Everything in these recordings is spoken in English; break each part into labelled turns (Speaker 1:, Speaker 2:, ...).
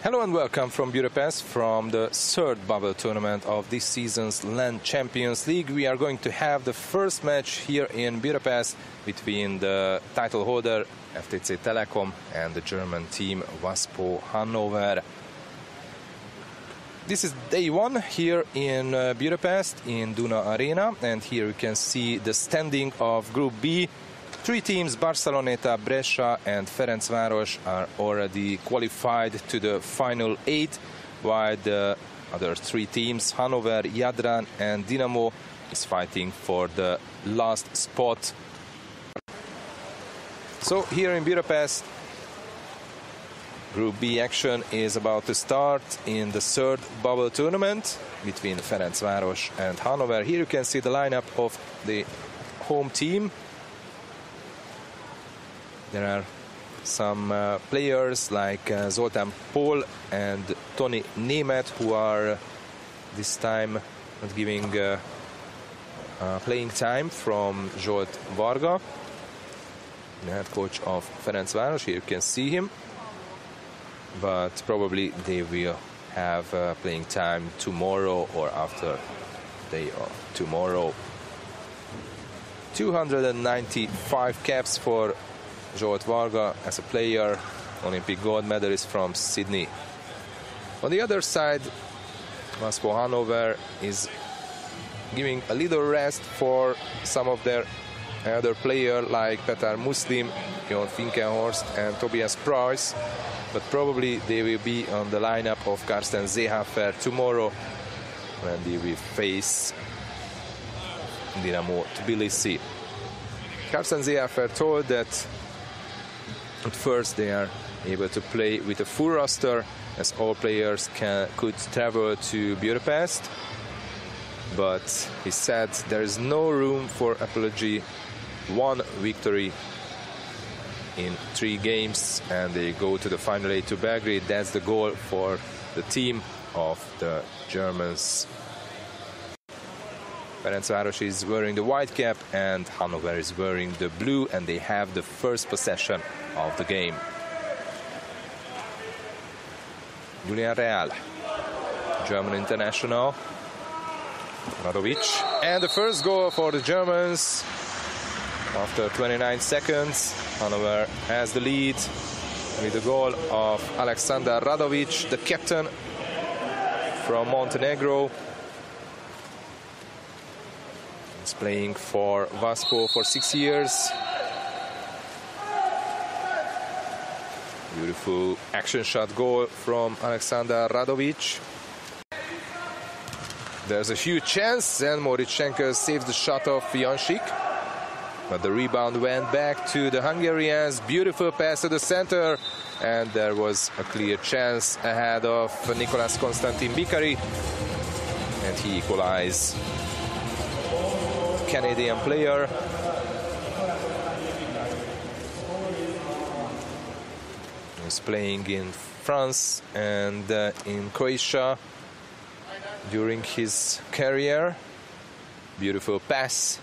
Speaker 1: Hello and welcome from Budapest, from the third bubble tournament of this season's LEN Champions League. We are going to have the first match here in Budapest between the title holder FTC Telekom and the German team Waspo Hannover. This is day one here in Budapest in Duna Arena, and here you can see the standing of Group B. Three teams, Barceloneta, Brescia and Ferencváros, are already qualified to the final 8, while the other three teams, Hannover, Jadran and Dinamo, is fighting for the last spot. So here in Budapest, Group B action is about to start in the third bubble tournament between Ferencváros and Hannover. Here you can see the lineup of the home team. There are some players like Zoltán Pól and Toni Németh, who are this time not giving playing time from Zsolt Varga, the head coach of Ferencváros. Here you can see him, but probably they will have playing time tomorrow or after day of tomorrow. 295 caps for Zsolt Varga as a player, Olympic gold medalist from Sydney. On the other side, Waspo Hannover is giving a little rest for some of their other players like Petar Muslim, Jon Finkenhorst and Tobias Price, but probably they will be on the lineup of Carsten Seehofer tomorrow when they will face Dinamo Tbilisi. Carsten Seehofer told that at first they are able to play with a full roster, as all players could travel to Budapest, but he said there is no room for apology. One victory in 3 games and they go to the final 8 to Belgrade. That's the goal for the team of the Germans. Ferencváros is wearing the white cap and Hannover is wearing the blue, and they have the first possession of the game. Julian Real, German international. Radovich, and the first goal for the Germans after 29 seconds. Hannover has the lead with the goal of Alexander Radovich, the captain from Montenegro. He's playing for Waspo for 6 years. Beautiful action shot goal from Alexander Radovich. There's a huge chance, and Moritz Schenkel saves the shot of Jakšić, but the rebound went back to the Hungarians. Beautiful pass to the center, and there was a clear chance ahead of Nicolas Constantin-Bicari, and he equalized. Canadian player. He's playing in France and in Croatia during his career. Beautiful pass.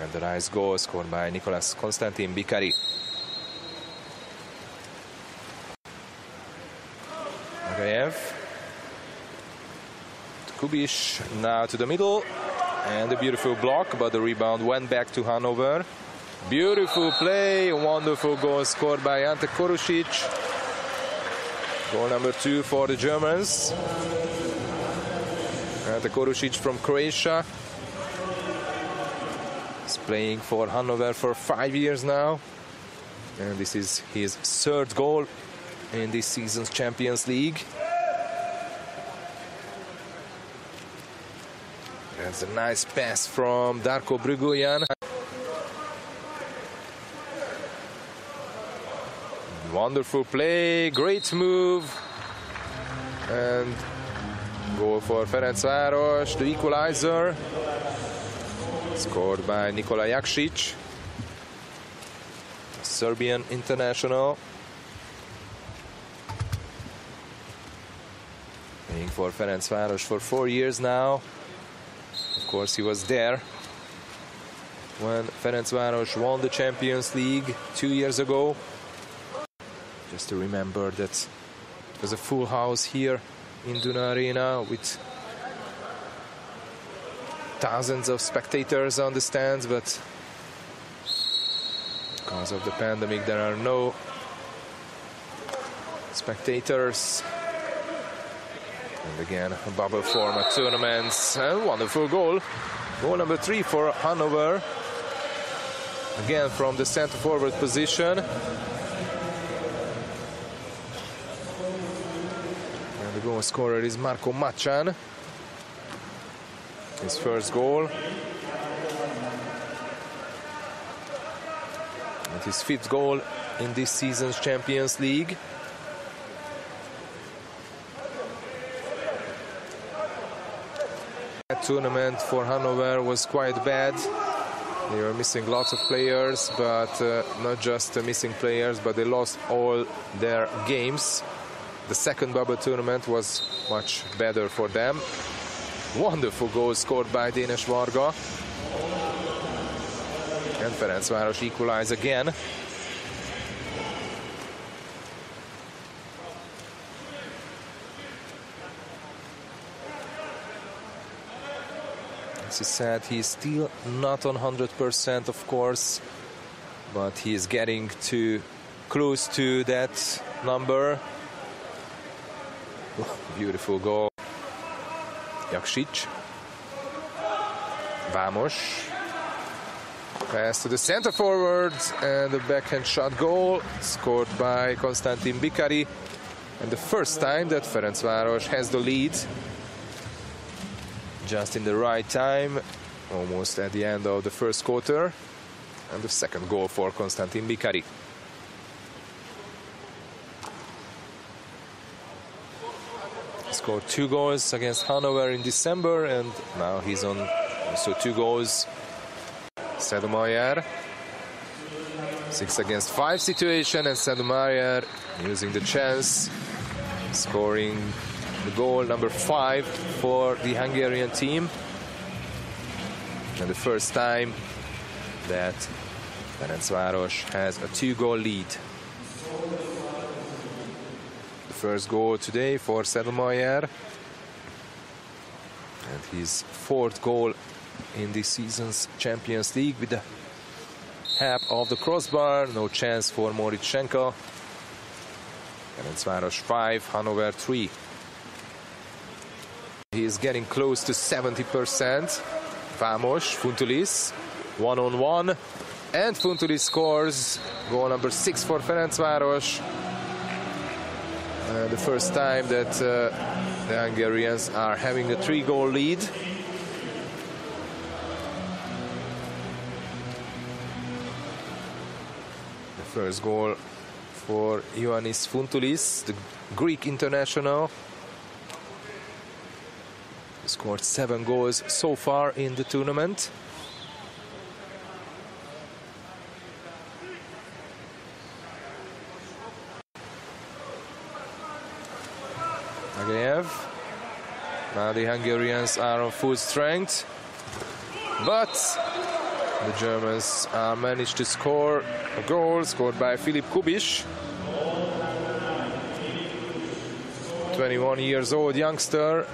Speaker 1: And the nice goal scored by Nicolas Constantin-Bicari. Kubiš now to the middle, and a beautiful block, but the rebound went back to Hannover. Beautiful play, wonderful goal scored by Ante Korušić. Goal number 2 for the Germans. Ante Korušić from Croatia. He's playing for Hannover for 5 years now, and this is his 3rd goal in this season's Champions League. That's a nice pass from Darko Bruguljan. Wonderful play, great move, and goal for Ferencváros, the equalizer, scored by Nikola Jakšić, Serbian international. Playing for Ferencváros for 4 years now. Of course, he was there when Ferencváros won the Champions League 2 years ago. Just to remember that it was a full house here in Duna Arena with thousands of spectators on the stands, but because of the pandemic there are no spectators. And again, a bubble format tournaments. And wonderful goal. Goal number 3 for Hannover. Again from the center forward position. And the goal scorer is Marko Machan. His first goal. And his 5th goal in this season's Champions League. That tournament for Hannover was quite bad. They were missing lots of players, but not just missing players, but they lost all their games. The second bubble tournament was much better for them. Wonderful goal scored by Danish Varga. And Ferencváros equalize again. As he said, he's still not on 100%, of course, but he is getting close to that number. Beautiful goal. Jakšić. Vámos. Pass to the center forward, and the backhand shot goal scored by Constantin-Bicari. And the first time that Ferencváros has the lead. Just in the right time, almost at the end of the first quarter. And the second goal for Constantin-Bicari. He scored 2 goals against Hannover in December, and now he's on also 2 goals. Sedlmayer. 6 against 5 situation, and Sedlmayer using the chance, scoring the goal number 5 for the Hungarian team. And the first time that Ferencváros has a 2-goal lead. The first goal today for Sedlmayer. And his 4th goal in this season's Champions League with the half of the crossbar. No chance for Moritschenko. Ferencváros 5, Hannover 3. He is getting close to 70%. Vámos, Fountoulis, 1-on-1. And Fountoulis scores goal number 6 for Ferencváros. The first time that the Hungarians are having a 3-goal lead. The first goal for Ioannis Fountoulis, the Greek international. He scored 7 goals so far in the tournament. Now the Hungarians are on full strength, but the Germans managed to score a goal scored by Filip Kubiš, 21 years old youngster.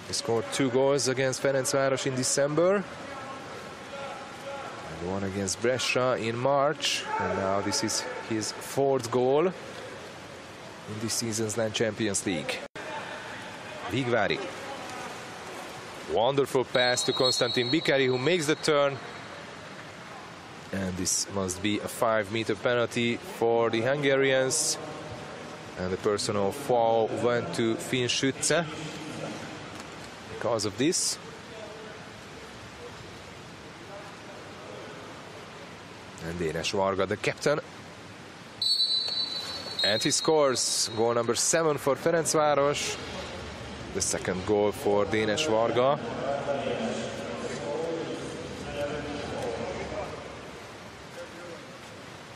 Speaker 1: He scored 2 goals against Ferencváros in December. One against Brescia in March, and now this is his 4th goal in this season's LEN Champions League. Vigvári. Wonderful pass to Constantin-Bicari, who makes the turn. And this must be a 5-meter penalty for the Hungarians. And the personal foul went to Finschütze because of this. And Dénes Varga, the captain. And he scores goal number 7 for Ferencváros. The second goal for Dénes Varga.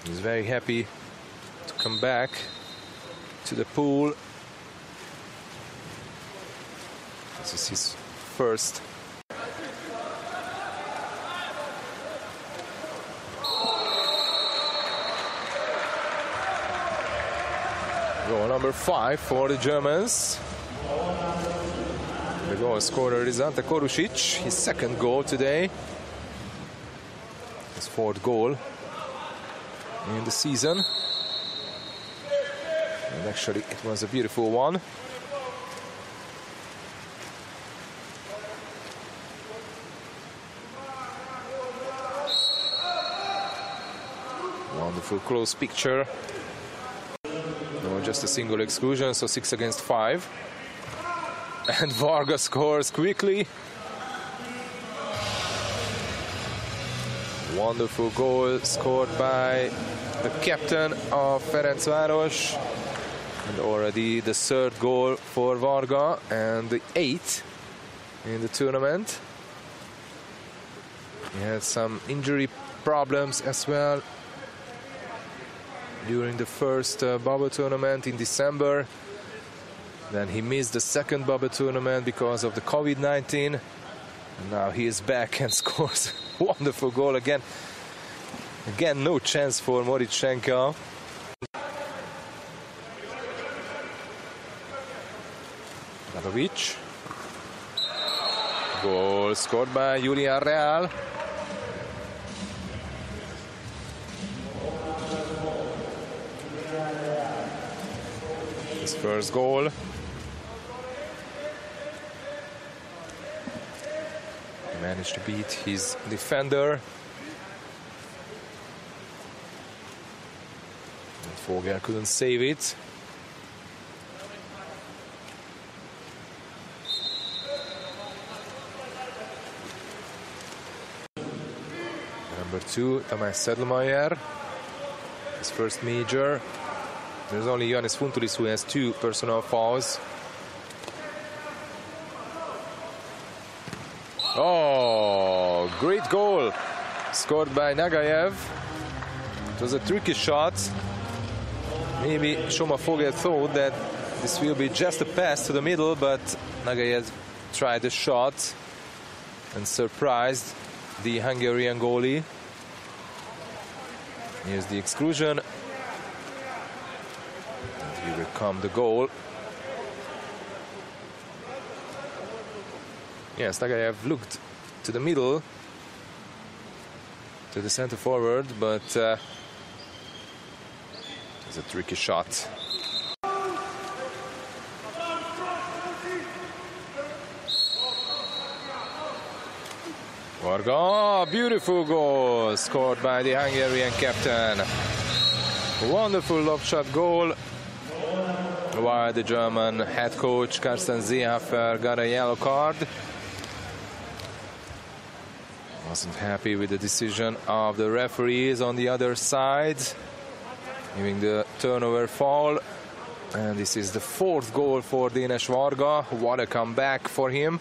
Speaker 1: He's very happy to come back to the pool. This is his first. Goal number 5 for the Germans. The goal scorer is Ante Korušić, his second goal today. His fourth goal in the season. And actually it was a beautiful one. Wonderful close picture. No, just a single exclusion, so 6 against 5. And Varga scores quickly. Wonderful goal scored by the captain of Ferencváros. And already the third goal for Varga and the 8th in the tournament. He had some injury problems as well during the first bubble tournament in December. Then he missed the second bubble tournament because of the COVID-19. Now he is back and scores a wonderful goal again. Again, no chance for Morichenko. Radovic. Goal scored by Julian Real. His first goal. He managed to beat his defender. And Fogel couldn't save it. Number 2, Sedlmayer. His first major. There's only Fountoulis who has 2 personal fouls. Oh, great goal scored by Nagayev. It was a tricky shot. Maybe Soma Fogel thought that this will be just a pass to the middle, but Nagayev tried the shot and surprised the Hungarian goalie. Here's the exclusion. Here will come the goal. Yes, Nagayev looked to the middle, to the center forward, but it's a tricky shot. Varga, beautiful goal scored by the Hungarian captain. Wonderful lob shot goal, while the German head coach Constantin-Bicari got a yellow card. Wasn't happy with the decision of the referees on the other side, giving the turnover foul. And this is the 4th goal for Dénes Varga. What a comeback for him.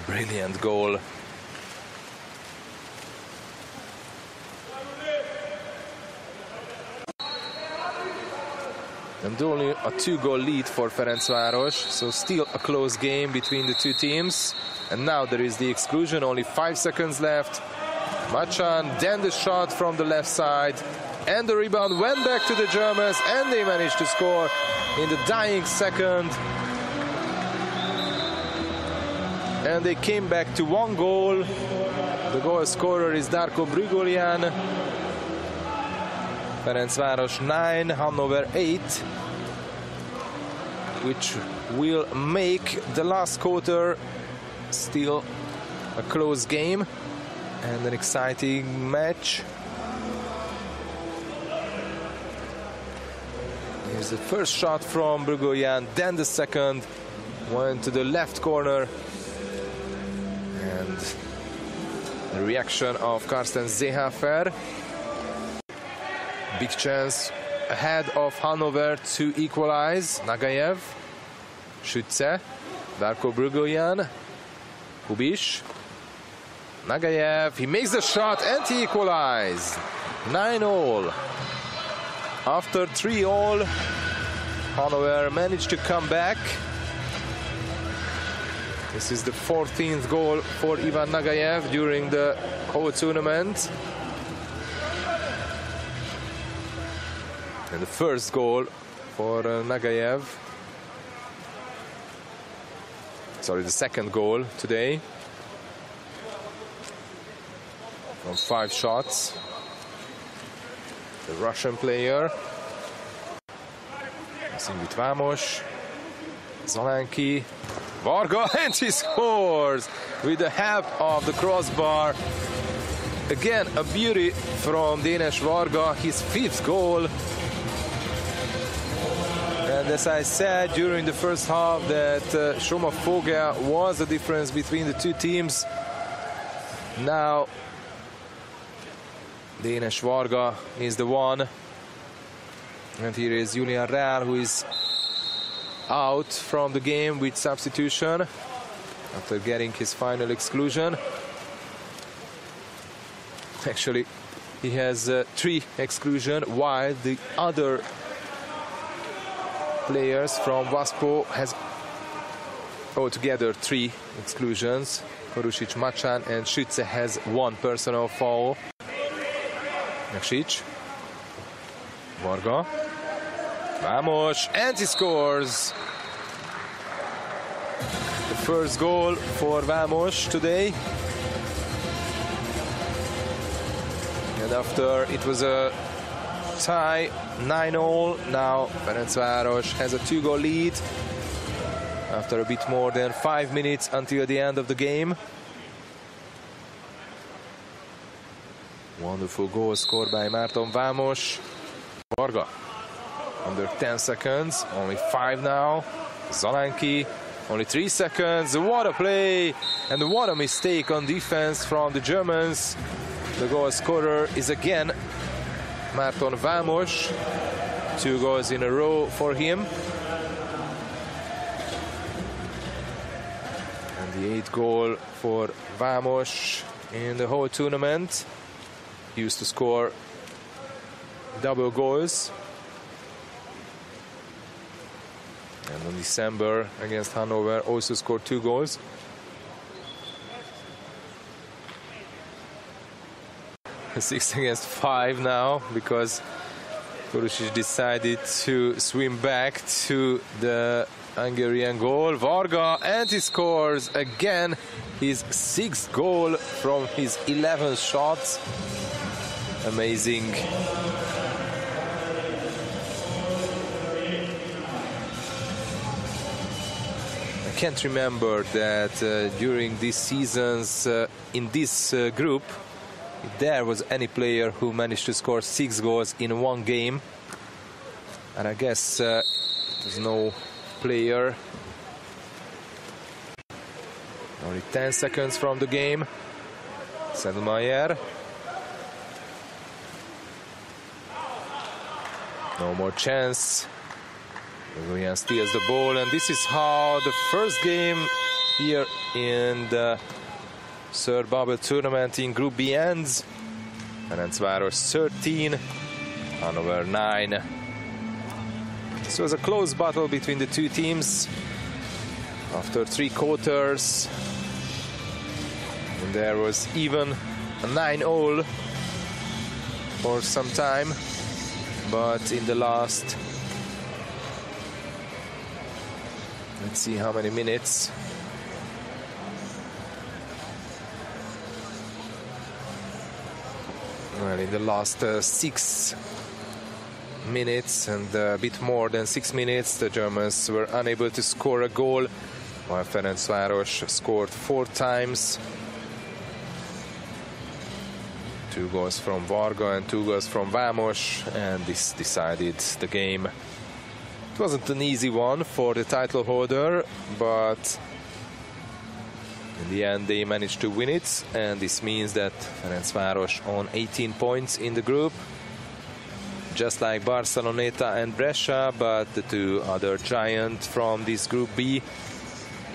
Speaker 1: Brilliant goal. And only a 2-goal lead for Ferencváros, so still a close game between the two teams. And now there is the exclusion, only 5 seconds left. Machan, then the shot from the left side, and the rebound went back to the Germans, and they managed to score in the dying second. And they came back to 1 goal. The goal scorer is Darko Brugolian. Ferencváros 9, Hannover 8, which will make the last quarter still a close game and an exciting match. Here's the first shot from Brugolian, then the second went to the left corner. And the reaction of Constantin-Bicari. Big chance ahead of Hannover to equalize. Nagayev, Šütze, Darko Brugolian, Kubiš, Nagayev, he makes the shot and he equalized. 9-all. After 3-all, Hannover managed to come back. This is the 14th goal for Ivan Nagayev during the whole tournament. And the first goal for Nagayev. Sorry, the second goal today. From 5 shots. The Russian player. Missing with Vámos. Zalánki. Varga, and he scores with the help of the crossbar. Again, a beauty from Dénes Varga, his 5th goal. And as I said during the first half, that Soma Fogel was the difference between the two teams. Now, Dénes Varga is the one. And here is Julian Real, who is out from the game with substitution after getting his final exclusion. Actually, he has 3 exclusions, while the other players from Waspo has altogether 3 exclusions. Korušić, Machan and Schütze has 1 personal foul. Jakšić, Varga, Vámos, and he scores! The first goal for Vámos today. And after it was a tie, 9-all, now Ferencváros has a 2-goal lead after a bit more than 5 minutes until the end of the game. Wonderful goal scored by Márton Vámos. Varga, under 10 seconds, only 5 now. Zalánki, only 3 seconds. What a play, and what a mistake on defense from the Germans. The goal scorer is again Márton Vámos. 2 goals in a row for him. And the 8th goal for Vámos in the whole tournament. He used to score double goals. And in December against Hannover also scored 2 goals. Six against 5 now, because Korušić decided to swim back to the Hungarian goal. Varga, and he scores again his 6th goal from his 11 shots. Amazing. I can't remember that during these seasons in this group if there was any player who managed to score 6 goals in one game. And I guess there's no player. Only 10 seconds from the game. Sedlmayer. No more chance. William steals the ball, and this is how the first game here in the 3rd bubble tournament in Group B ends. Ferencváros 13, Hannover 9. This was a close battle between the two teams after 3 quarters. And there was even a 9-all for some time. But in the last, let's see how many minutes. Well, in the last 6 minutes and a bit more than 6 minutes, the Germans were unable to score a goal, while Ferencváros scored 4 times. 2 goals from Varga and 2 goals from Vámos, and this decided the game. It wasn't an easy one for the title holder, but in the end they managed to win it, and this means that Ferencváros on 18 points in the group, just like Barceloneta and Brescia, but the 2 other giants from this Group B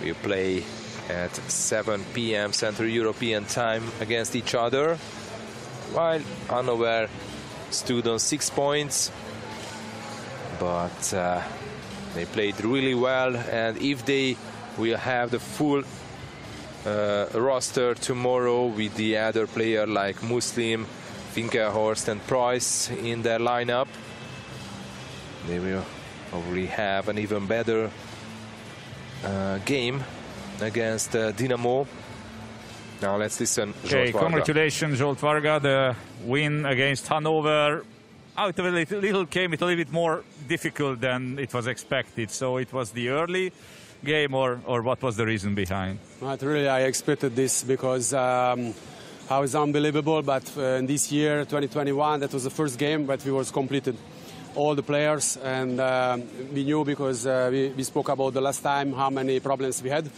Speaker 1: will play at 7 p.m. Central European time against each other, while Hannover stood on 6 points but they played really well, and if they will have the full roster tomorrow with the other player like Muslim, Finkelhorst and Price in their lineup, they will probably have an even better game against Dinamo. Now let's listen.
Speaker 2: Okay, congratulations, Zsolt Varga. The win against Hannover. It came a little bit more difficult than it was expected. So it was the early game, or what was the reason behind?
Speaker 3: Not really. I expected this because how it's unbelievable. But in this year, 2021, that was the first game that we was completed. All the players, and we knew because we spoke about the last time how many problems we had,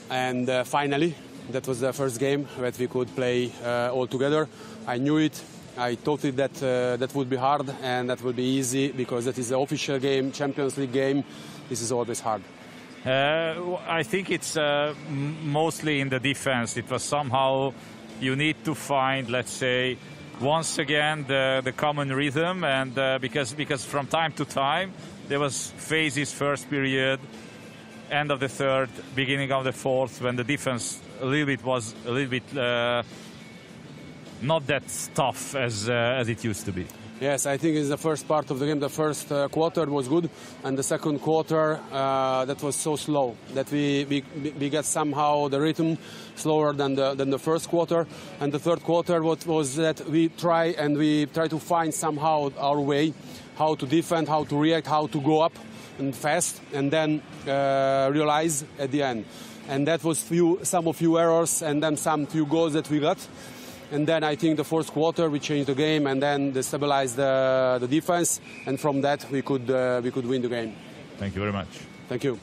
Speaker 3: and finally that was the first game that we could play all together. I knew it. I thought it that that would be hard and that would be easy because that is the official game, Champions League game. This is always hard.
Speaker 2: I think it's mostly in the defense. It was somehow you need to find, let's say, once again the common rhythm, and because from time to time there was phases, first period, end of the third, beginning of the fourth, when the defense was a little bit not that tough as it used to be.
Speaker 3: Yes, I think it's the first part of the game. The first quarter was good, and the second quarter that was so slow that we get somehow the rhythm slower than the first quarter. And the third quarter was that we try to find somehow our way, how to defend, how to react, how to go up and fast, and then realize at the end. And that was some few errors, and then some few goals that we got. And then I think the fourth quarter we changed the game, and then they stabilized the defense, and from that we could win the game.
Speaker 2: Thank you very much.
Speaker 3: Thank you.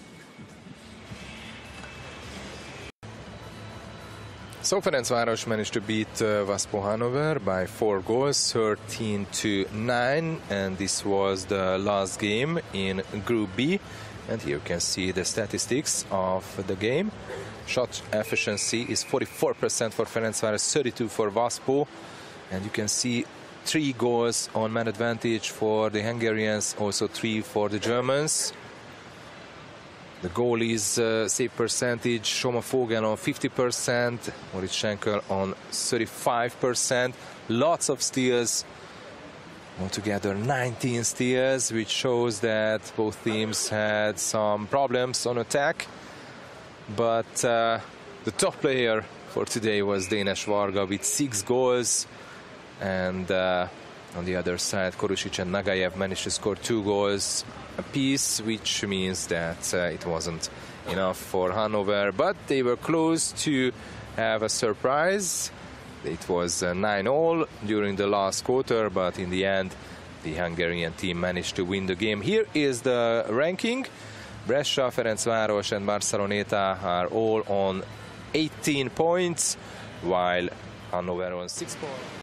Speaker 1: So Ferencváros managed to beat Waspo Hannover by 4 goals, 13-9, and this was the last game in Group B. And here you can see the statistics of the game. Shot efficiency is 44% for Ferencváros, 32% for Waspo, and you can see 3 goals on man advantage for the Hungarians, also 3 for the Germans. The goalies save percentage, Soma Fogel on 50%, Moritz Schenkel on 35%. Lots of steals, altogether 19 steals, which shows that both teams had some problems on attack. But the top player for today was Danish Varga with 6 goals, and on the other side Korušić and Nagayev managed to score 2 goals apiece, which means that it wasn't enough for Hannover, but they were close to have a surprise. It was 9-all during the last quarter, but in the end the Hungarian team managed to win the game. Here is the ranking. Brescia, Ferencváros and Barceloneta are all on 18 points, while Hannover on 6 points.